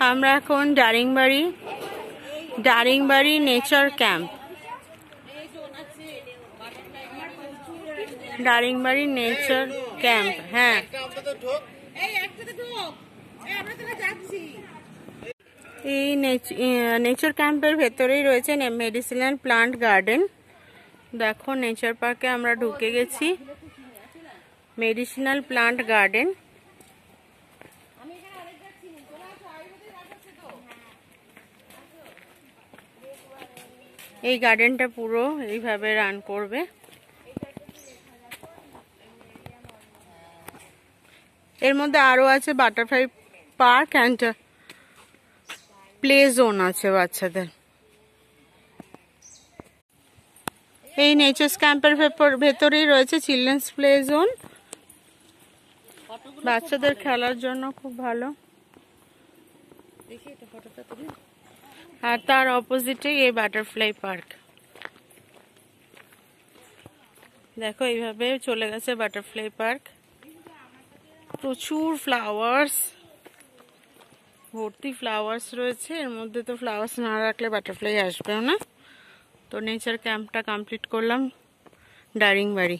আমরা এখন Daringbadi nature camp. Daringbadi nature camp, হ্যাঁ। এই নেচার ক্যাম্পের ভেতরেই রয়েছে মেডিসিনাল প্লান্ট গার্ডেন। দেখো, নেচার পার্কে আমরা ঢুকে গেছি। Medicinal plant garden. এই গার্ডেনটা পুরো এইভাবে রান করবে। এর মধ্যে আরো আছে butterfly park and play zone আছে বাচ্চাদের। এই নেচার ক্যাম্পের ভেতরেই রয়েছে চিলড্রেন্স প্লে জোন, বাচ্চাদের খেলার জন্য খুব ভালো। আর তার অপোজিটে এই বাটারফ্লাই পার্ক। দেখো, এইভাবে চলে গেছে বাটারফ্লাই পার্ক। প্রচুর ফ্লাওয়ার্স, ভর্তি ফ্লাওয়ার্স রয়েছে। এর মধ্যে তো ফ্লাওয়ার্স না রাখলে বাটারফ্লাই আসবেও না। তো নেচার ক্যাম্পটা কমপ্লিট করলাম দারিংবাড়ি।